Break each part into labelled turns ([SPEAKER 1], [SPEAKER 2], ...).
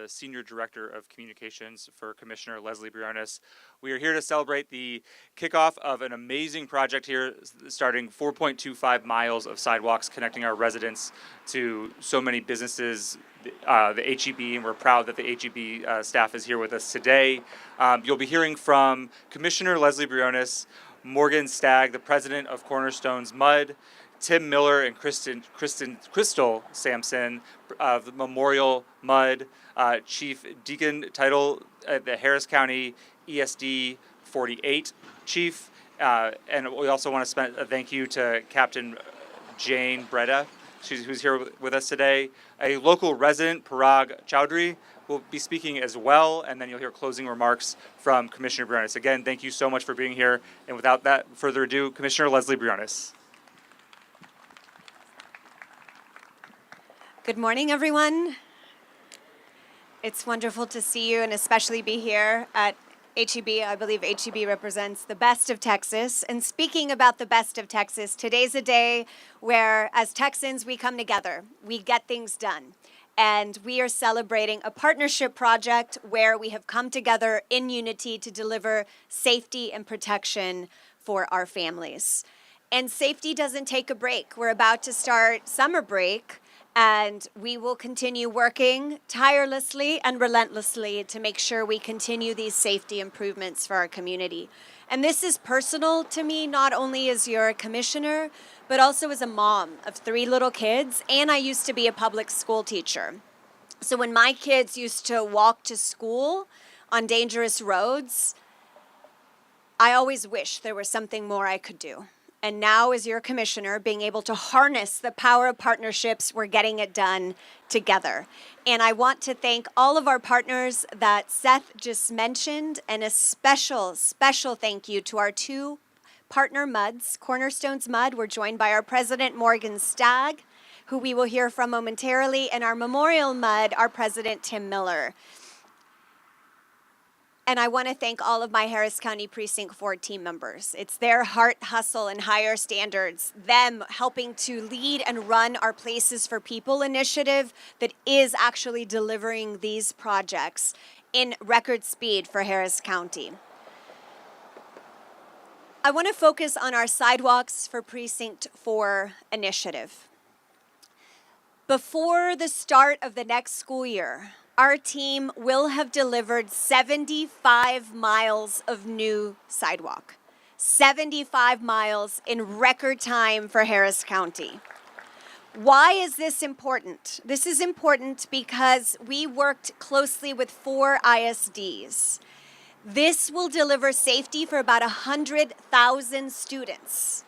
[SPEAKER 1] the Senior Director of Communications for Commissioner Lesley Briones. We are here to celebrate the kickoff of an amazing project here, starting 4.25 miles of sidewalks connecting our residents to so many businesses, the HEB, and we're proud that the HEB staff is here with us today. You'll be hearing from Commissioner Lesley Briones, Morgan Stagg, the president of Cornerstone's Mud, Tim Miller and Crystal Sampson of the Memorial Mud, Chief Deacon Title at the Harris County ESD 48 Chief, and we also want to spend a thank you to Captain Jane Breda, who's here with us today. A local resident, Parag Chowdhury, will be speaking as well, and then you'll hear closing remarks from Commissioner Briones. Again, thank you so much for being here, and without that further ado, Commissioner Lesley Briones.
[SPEAKER 2] Good morning, everyone. It's wonderful to see you and especially be here at HEB. I believe HEB represents the best of Texas. And speaking about the best of Texas, today's a day where, as Texans, we come together. We get things done. And we are celebrating a partnership project where we have come together in unity to deliver safety and protection for our families. And safety doesn't take a break. We're about to start summer break, and we will continue working tirelessly and relentlessly to make sure we continue these safety improvements for our community. And this is personal to me, not only as your commissioner, but also as a mom of 3 little kids, and I used to be a public school teacher. So when my kids used to walk to school on dangerous roads, I always wished there was something more I could do. And now, as your commissioner, being able to harness the power of partnerships, we're getting it done together. And I want to thank all of our partners that Seth just mentioned, and a special thank you to our 2 partner MUDs, Cornerstone's Mud. We're joined by our president, Morgan Stagg, who we will hear from momentarily, and our Memorial Mud, our president, Tim Miller. And I want to thank all of my Harris County Precinct 4 team members. It's their heart, hustle, and higher standards, them helping to lead and run our Places for People initiative that is actually delivering these projects in record speed for Harris County. I want to focus on our Sidewalks for Precinct 4 initiative. Before the start of the next school year, our team will have delivered 75 miles of new sidewalk. 75 miles in record time for Harris County. Why is this important? This is important because we worked closely with 4 ISDs. This will deliver safety for about 100,000 students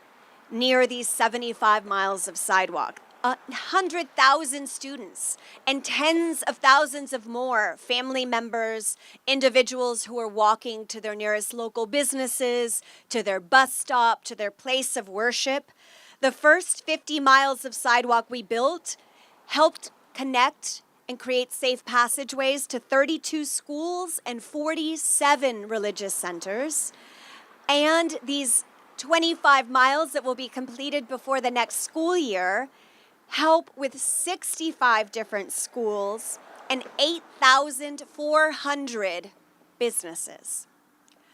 [SPEAKER 2] near these 75 miles of sidewalk. 100,000 students and tens of thousands of more family members, individuals who are walking to their nearest local businesses, to their bus stop, to their place of worship. The first 50 miles of sidewalk we built helped connect and create safe passageways to 32 schools and 47 religious centers. And these 25 miles that will be completed before the next school year help with 65 different schools and 8,400 businesses.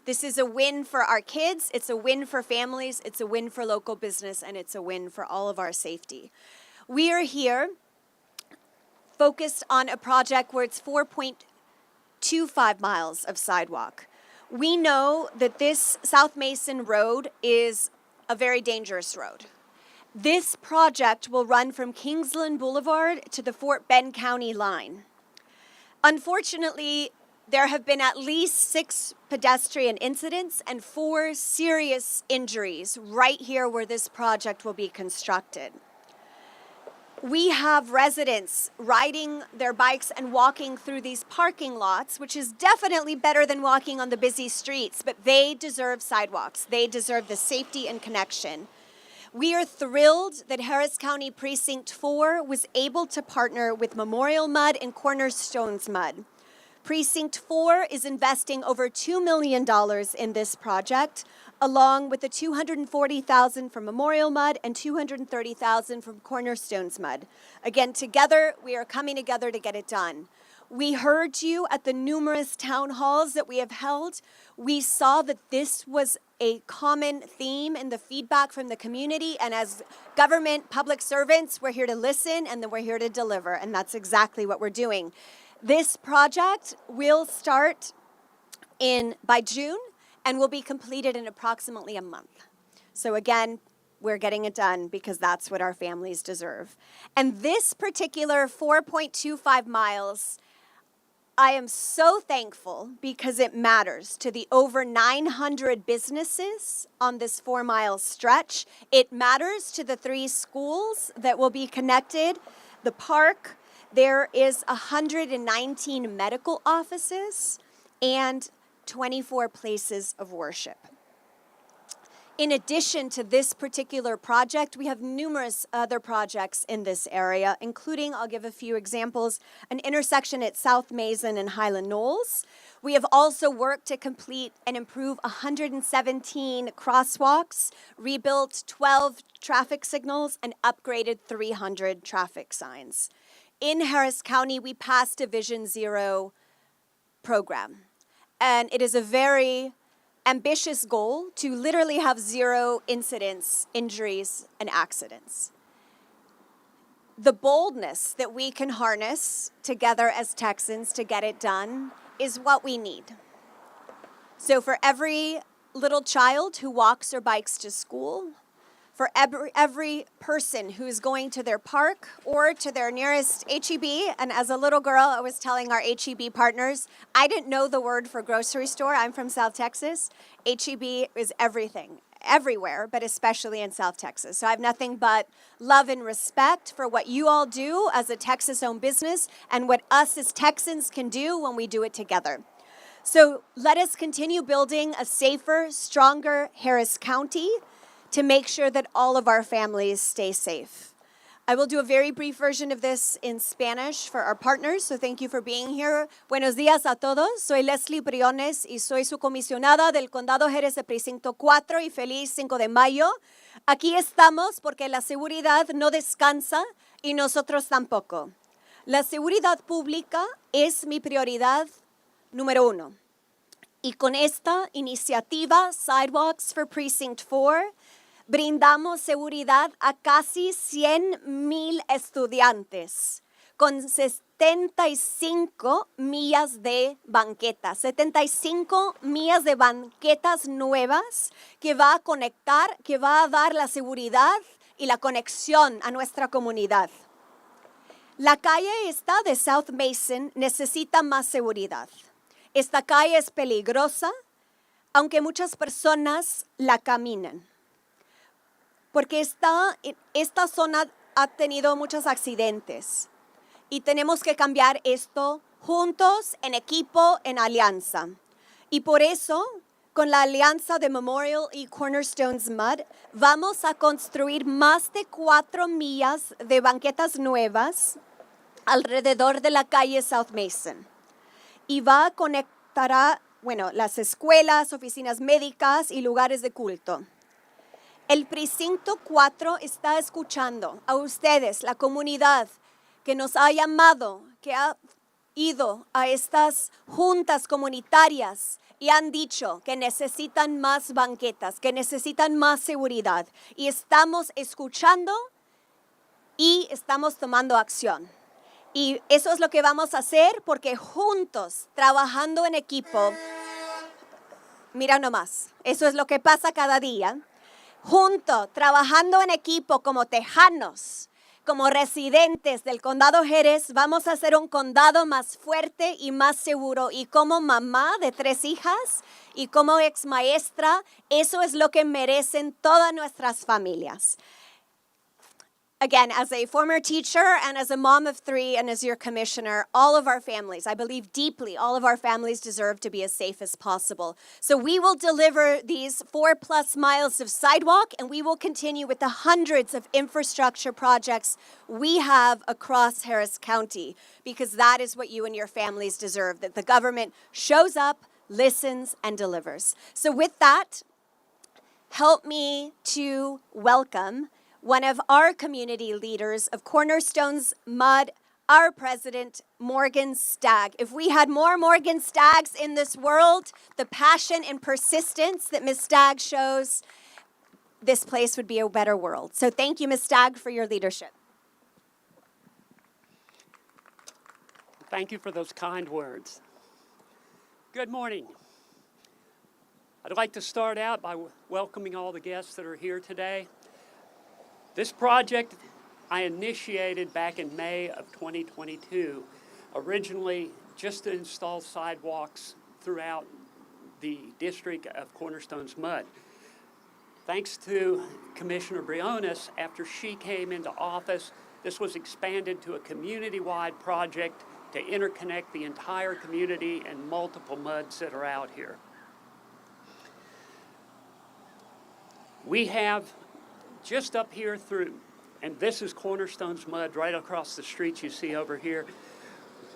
[SPEAKER 2] This is a win for our kids, it's a win for families, it's a win for local business, and it's a win for all of our safety. We are here focused on a project where it's 4.25 miles of sidewalk. We know that this South Mason Road is a very dangerous road. This project will run from Kingsland Boulevard to the Fort Bend County line. Unfortunately, there have been at least 6 pedestrian incidents and 4 serious injuries right here where this project will be constructed. We have residents riding their bikes and walking through these parking lots, which is definitely better than walking on the busy streets, but they deserve sidewalks. They deserve the safety and connection. We are thrilled that Harris County Precinct 4 was able to partner with Memorial Mud and Cornerstone's Mud. Precinct 4 is investing over $2 million in this project, along with the $240,000 from Memorial Mud and $230,000 from Cornerstone's Mud. Again, together, we are coming together to get it done. We heard you at the numerous town halls that we have held. We saw that this was a common theme in the feedback from the community. And as government public servants, we're here to listen and then we're here to deliver. And that's exactly what we're doing. This project will start by June and will be completed in approximately a month. So again, we're getting it done because that's what our families deserve. And this particular 4.25 miles, I am so thankful because it matters to the over 900 businesses on this 4-mile stretch. It matters to the 3 schools that will be connected, the park. There is 119 medical offices and 24 places of worship. In addition to this particular project, we have numerous other projects in this area, including, I'll give a few examples, an intersection at South Mason and Highland Knolls. We have also worked to complete and improve 117 crosswalks, rebuilt 12 traffic signals, and upgraded 300 traffic signs. In Harris County, we passed a Vision Zero program, and it is a very ambitious goal to literally have 0 incidents, injuries, and accidents. The boldness that we can harness together as Texans to get it done is what we need. So for every little child who walks or bikes to school, for every person who is going to their park or to their nearest H-E-B. And as a little girl, I was telling our H-E-B partners, I didn't know the word for grocery store. I'm from South Texas. H-E-B is everything, everywhere, but especially in South Texas. So I have nothing but love and respect for what you all do as a Texas-owned business and what us as Texans can do when we do it together. So let us continue building a safer, stronger Harris County to make sure that all of our families stay safe. I will do a very brief version of this in Spanish for our partners, so thank you for being here. Buenos días a todos. Soy Lesley Briones y soy su comisionada del Condado Jerez de Precinto 4 y feliz 5 de mayo. Aquí estamos porque la seguridad no descansa y nosotros tampoco. La seguridad pública es mi prioridad número 1. Y con esta iniciativa, Sidewalks for Precinct 4, brindamos seguridad a casi 100,000 estudiantes con 75 millas de banquetas, 75 millas de banquetas nuevas que va a conectar, que va a dar la seguridad y la conexión a nuestra comunidad. La calle esta de South Mason necesita más seguridad. Esta calle es peligrosa, aunque muchas personas la caminan. Porque esta zona ha tenido muchos accidentes y tenemos que cambiar esto juntos, en equipo, en alianza. Y por eso, con la alianza de Memorial y Cornerstones Mud, vamos a construir más de 4 millas de banquetas nuevas alrededor de la calle South Mason. Y va a conectar las escuelas, oficinas médicas y lugares de culto. El Precinto 4 está escuchando a ustedes, la comunidad que nos ha llamado, que ha ido a estas juntas comunitarias y han dicho que necesitan más banquetas, que necesitan más seguridad. Y estamos escuchando y estamos tomando acción. Y eso es lo que vamos a hacer porque juntos, trabajando en equipo, mira nomás, eso es lo que pasa cada día. Juntos, trabajando en equipo como tejanos, como residentes del condado Jerez, vamos a hacer un condado más fuerte y más seguro. Y como mamá de 3 hijas y como ex maestra, eso es lo que merecen todas nuestras familias. Again, as a former teacher and as a mom of 3 and as your commissioner, all of our families, I believe deeply, all of our families deserve to be as safe as possible. So we will deliver these 4+ miles of sidewalk and we will continue with the hundreds of infrastructure projects we have across Harris County because that is what you and your families deserve, that the government shows up, listens, and delivers. So with that, help me to welcome one of our community leaders of Cornerstones Mud our president, Morgan Stagg. If we had more Morgan Staggs in this world, the passion and persistence that Ms. Stagg shows, this place would be a better world. So thank you, Ms. Stagg, for your leadership.
[SPEAKER 3] Thank you for those kind words. Good morning. I'd like to start out by welcoming all the guests that are here today. This project I initiated back in May of 2022, originally just to install sidewalks throughout the district of Cornerstone's Mud. Thanks to Commissioner Briones, after she came into office, this was expanded to a community-wide project to interconnect the entire community and multiple muds that are out here. We have just up here through, and this is Cornerstone's Mud right across the street you see over here.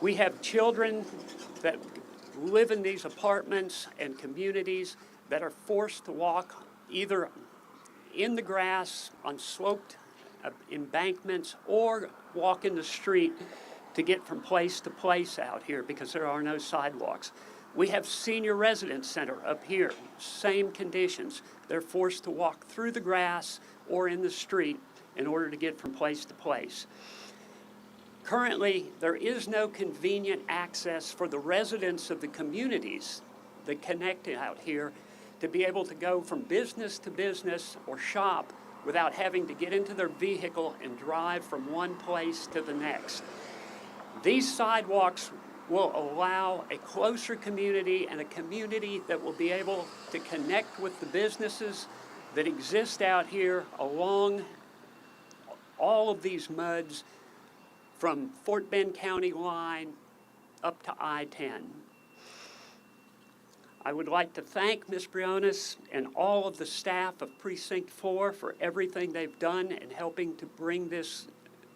[SPEAKER 3] We have children that live in these apartments and communities that are forced to walk either in the grass on sloped embankments or walk in the street to get from place to place out here because there are no sidewalks. We have senior residence center up here, same conditions. They're forced to walk through the grass or in the street in order to get from place to place. Currently, there is no convenient access for the residents of the communities that connect out here to be able to go from business to business or shop without having to get into their vehicle and drive from one place to the next. These sidewalks will allow a closer community and a community that will be able to connect with the businesses that exist out here along all of these muds from Fort Bend County line up to I-10. I would like to thank Ms. Briones and all of the staff of Precinct 4 for everything they've done in helping to bring this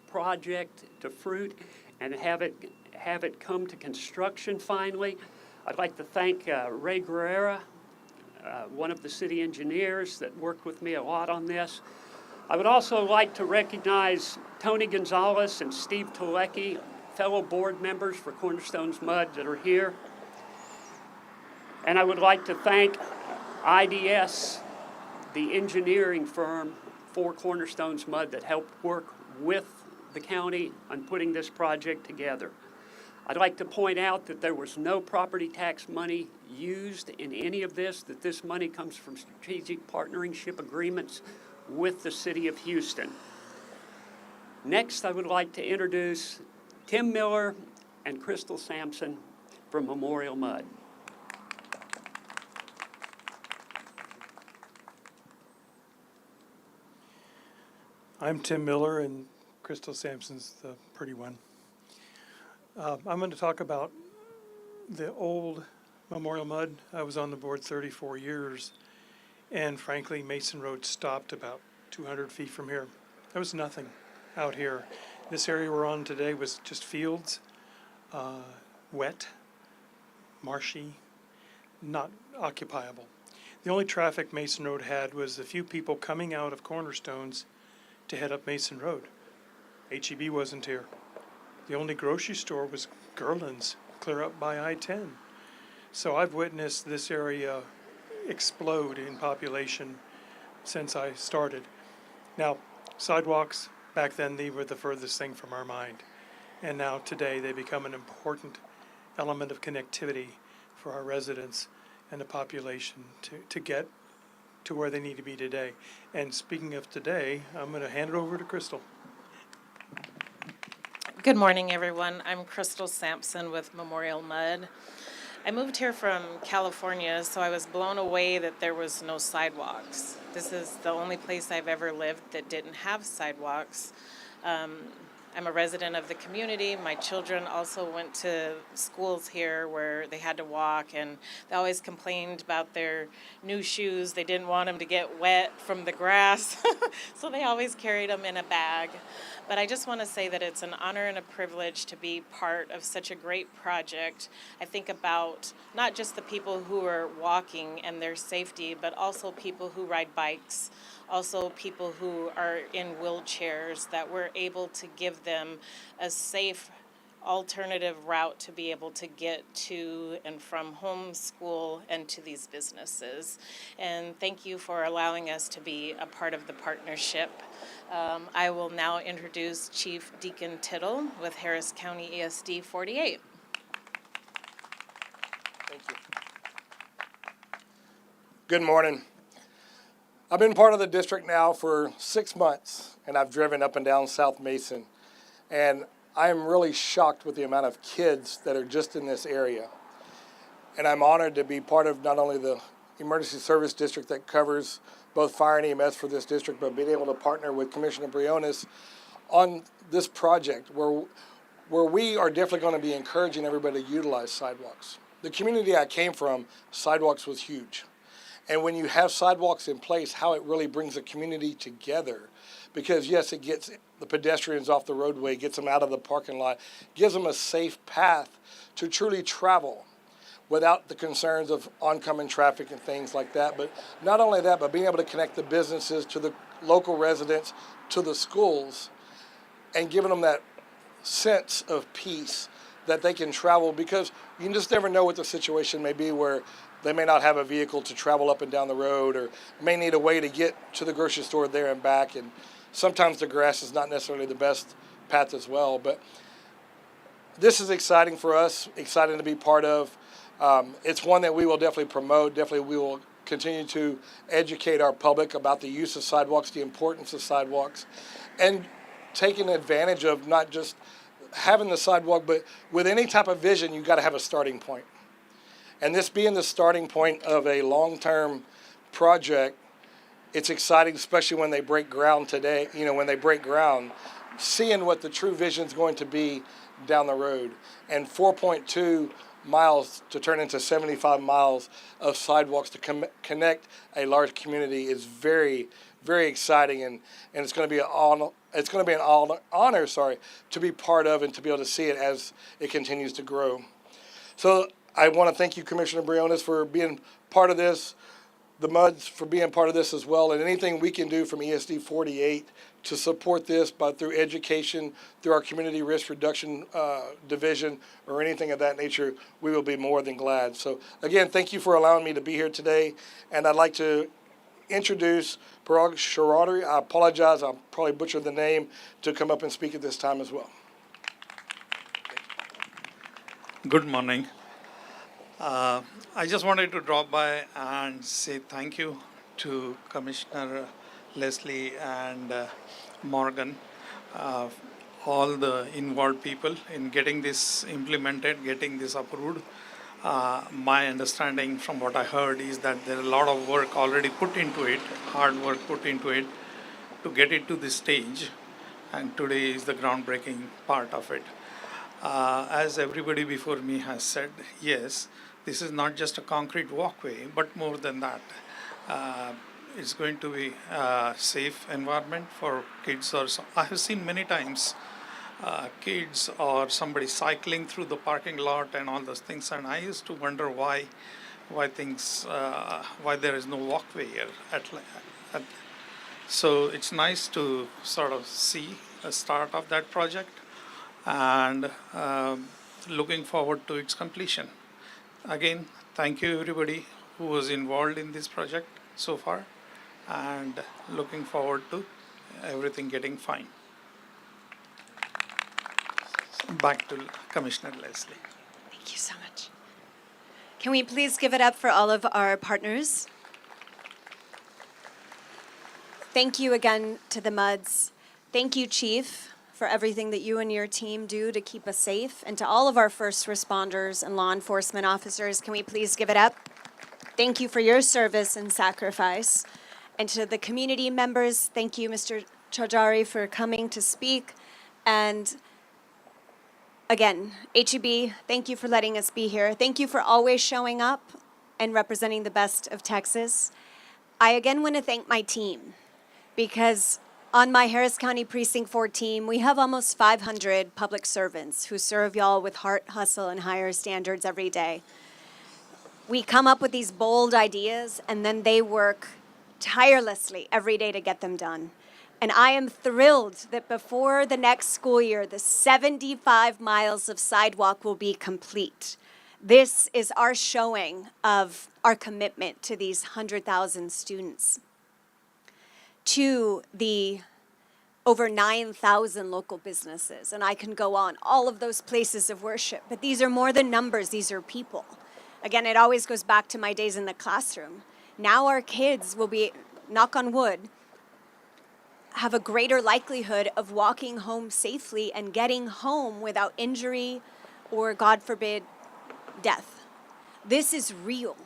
[SPEAKER 3] project to fruit and have it come to construction finally. I'd like to thank Ray Guerrera, one of the city engineers that worked with me a lot on this. I would also like to recognize Tony Gonzalez and Steve Telecki, fellow board members for Cornerstone's Mud that are here. And I would like to thank IDS, the engineering firm for Cornerstone's Mud that helped work with the county on putting this project together. I'd like to point out that there was no property tax money used in any of this, that this money comes from strategic partnership agreements with the city of Houston. Next, I would like to introduce Tim Miller and Crystal Sampson from Memorial Mud.
[SPEAKER 4] I'm Tim Miller, and Crystal Sampson's the pretty one. I'm going to talk about the old Memorial Mud. I was on the board 34 years, and frankly, Mason Road stopped about 200 feet from here. There was nothing out here. This area we're on today was just fields, wet, marshy, not occupiable. The only traffic Mason Road had was a few people coming out of Cornerstones to head up Mason Road. HEB wasn't here. The only grocery store was Gerland's, clear up by I-10. So I've witnessed this area explode in population since I started. Now, sidewalks, back then they were the furthest thing from our mind. And now today they become an important element of connectivity for our residents and the population to get to where they need to be today. And speaking of today, I'm going to hand it over to Crystal.
[SPEAKER 5] Good morning, everyone. I'm Crystal Sampson with Memorial Mud. I moved here from California, so I was blown away that there was no sidewalks. This is the only place I've ever lived that didn't have sidewalks. I'm a resident of the community. My children also went to schools here where they had to walk, and they always complained about their new shoes. They didn't want them to get wet from the grass, so they always carried them in a bag. But I just want to say that it's an honor and a privilege to be part of such a great project. I think about not just the people who are walking and their safety, but also people who ride bikes, also people who are in wheelchairs, that we're able to give them a safe alternative route to be able to get to and from home, school, and to these businesses. And thank you for allowing us to be a part of the partnership. I will now introduce Chief Deacon Tittle with Harris County ESD 48.
[SPEAKER 6] Thank you. Good morning. I've been part of the district now for 6 months, and I've driven up and down South Mason. And I am really shocked with the amount of kids that are just in this area. And I'm honored to be part of not only the emergency service district that covers both fire and EMS for this district, but being able to partner with Commissioner Briones on this project where we are definitely going to be encouraging everybody to utilize sidewalks. The community I came from, sidewalks was huge. And when you have sidewalks in place, how it really brings the community together. Because yes, it gets the pedestrians off the roadway, gets them out of the parking lot, gives them a safe path to truly travel without the concerns of oncoming traffic and things like that. But not only that, but being able to connect the businesses to the local residents, to the schools, and giving them that sense of peace that they can travel, because you just never know what the situation may be where they may not have a vehicle to travel up and down the road, or may need a way to get to the grocery store there and back. And sometimes the grass is not necessarily the best path as well. But this is exciting for us, exciting to be part of. It's one that we will definitely promote. Definitely we will continue to educate our public about the use of sidewalks, the importance of sidewalks, and taking advantage of not just having the sidewalk, but with any type of vision, you've got to have a starting point. And this being the starting point of a long-term project, it's exciting, especially when they break ground today, when they break ground, seeing what the true vision is going to be down the road. And 4.2 miles to turn into 75 miles of sidewalks to connect a large community is very, very exciting, and it's going to be an honor. It's going to be an honor, to be part of and to be able to see it as it continues to grow. So I want to thank you, Commissioner Briones, for being part of this, the MUDs for being part of this as well, and anything we can do from ESD 48 to support this, but through education, through our community risk reduction division, or anything of that nature, we will be more than glad. So again, thank you for allowing me to be here today, and I'd like to introduce Parag Sharari. I apologize, I'll probably butcher the name, to come up and speak at this time as well.
[SPEAKER 7] Good morning. I just wanted to drop by and say thank you to Commissioner Lesley and Morgan, all the involved people in getting this implemented, getting this approved. My understanding from what I heard is that there is a lot of work already put into it, hard work put into it to get it to this stage, and today is the groundbreaking part of it. As everybody before me has said, yes, this is not just a concrete walkway, but more than that. It's going to be a safe environment for kids. I have seen many times kids or somebody cycling through the parking lot and all those things, and I used to wonder why there is no walkway here. So it's nice to sort of see a start of that project, and looking forward to its completion. Again, thank you everybody who was involved in this project so far, and looking forward to everything getting fine. Back to Commissioner Lesley.
[SPEAKER 2] Thank you so much. Can we please give it up for all of our partners? Thank you again to the MUDs. Thank you, Chief, for everything that you and your team do to keep us safe. And to all of our first responders and law enforcement officers, can we please give it up? Thank you for your service and sacrifice. And to the community members, thank you, Mr. Chaudhary, for coming to speak. And again, HEB, thank you for letting us be here. Thank you for always showing up and representing the best of Texas. I again want to thank my team, because on my Harris County Precinct 4 team, we have almost 500 public servants who serve y'all with heart, hustle, and higher standards every day. We come up with these bold ideas, and then they work tirelessly every day to get them done. And I am thrilled that before the next school year, the 75 miles of sidewalk will be complete. This is our showing of our commitment to these 100,000 students, to the over 9,000 local businesses, and I can go on, all of those places of worship. But these are more than numbers, these are people. Again, it always goes back to my days in the classroom. Now our kids will be, knock on wood, have a greater likelihood of walking home safely and getting home without injury or, God forbid, death. This is real.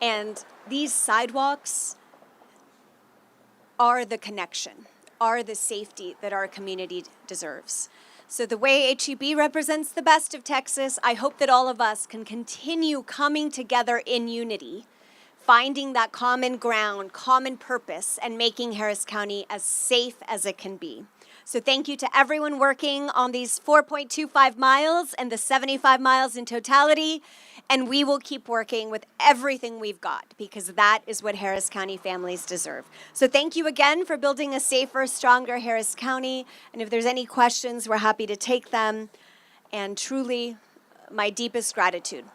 [SPEAKER 2] And these sidewalks are the connection, are the safety that our community deserves. So the way HEB represents the best of Texas, I hope that all of us can continue coming together in unity, finding that common ground, common purpose, and making Harris County as safe as it can be. So thank you to everyone working on these 4.25 miles and the 75 miles in totality. And we will keep working with everything we've got, because that is what Harris County families deserve. So thank you again for building a safer, stronger Harris County. And if there's any questions, we're happy to take them. And truly, my deepest gratitude